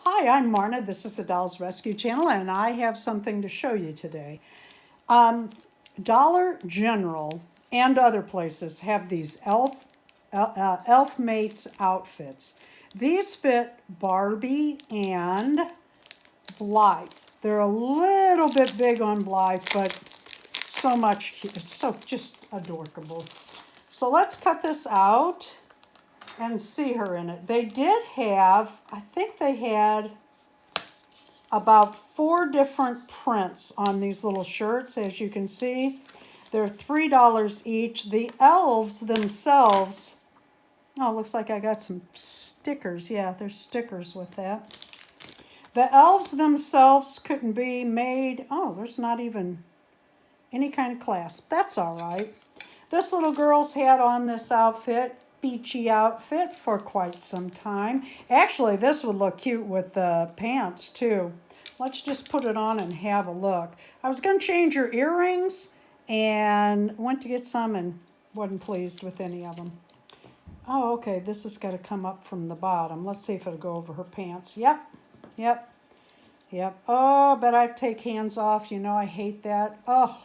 Hi, I'm Marna. This is the Dolls Rescue Channel, and I have something to show you today. Dollar General and other places have these elf mates outfits. These fit Barbie and Blythe. They're a little bit big on Blythe, but so much, it's so just adorable. So let's cut this out and see her in it. They did have, I think they had about 4 different prints on these little shirts, as you can see. They're $3 each. The elves themselves, oh, it looks like I got some stickers. Yeah, there's stickers with that. The elves themselves couldn't be made, oh, there's not even any kind of clasp. That's all right. This little girl's had on this outfit, beachy outfit, for quite some time. Actually, this would look cute with the pants too. Let's just put it on and have a look. I was going to change her earrings and went to get some and wasn't pleased with any of them. Oh, okay, this has got to come up from the bottom. Let's see if it'll go over her pants. Yep. Oh, but I take hands off. You know, I hate that. Oh,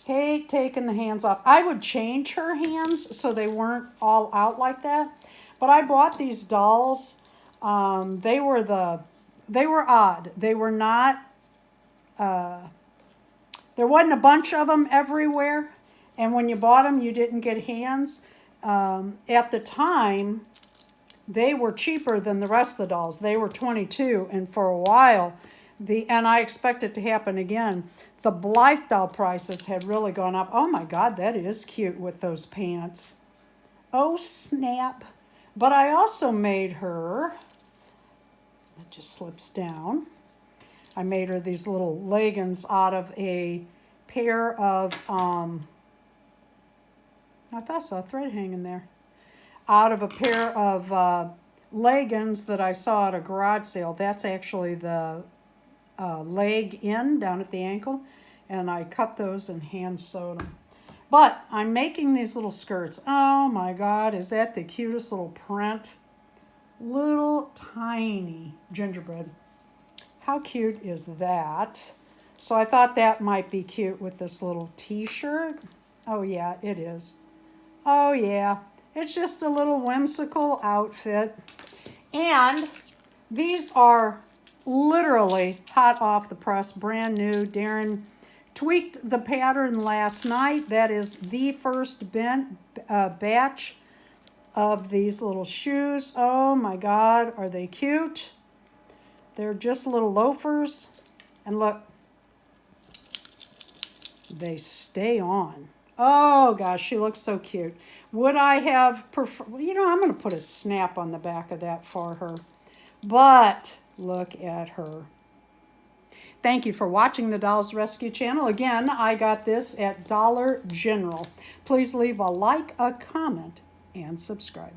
hate taking the hands off. I would change her hands so they weren't all out like that. But I bought these dolls. They were odd. They were not, there wasn't a bunch of them everywhere. And when you bought them, you didn't get hands. At the time, they were cheaper than the rest of the dolls. They were $22, and for a while, and I expect it to happen again, the Blythe doll prices had really gone up. Oh my God, that is cute with those pants. Oh snap. But I also made her, it just slips down. I made her these little leggings out of a pair of, I thought I saw a thread hanging there. Out of a pair of leggings that I saw at a garage sale. That's actually the leg in down at the ankle, and I cut those and hand sewed them. But I'm making these little skirts. Oh my God, is that the cutest little print? Little tiny gingerbread. How cute is that? So I thought that might be cute with this little t-shirt. Oh yeah, it is. Oh yeah, it's just a little whimsical outfit. And these are literally hot off the press, brand new. Darren tweaked the pattern last night. That is the first batch of these little shoes. Oh my God, are they cute? They're just little loafers. And look, they stay on. Oh gosh, she looks so cute. Would I have preferred, you know, I'm going to put a snap on the back of that for her. But look at her. Thank you for watching the Dolls Rescue Channel. Again, I got this at Dollar General. Please leave a like, a comment, and subscribe.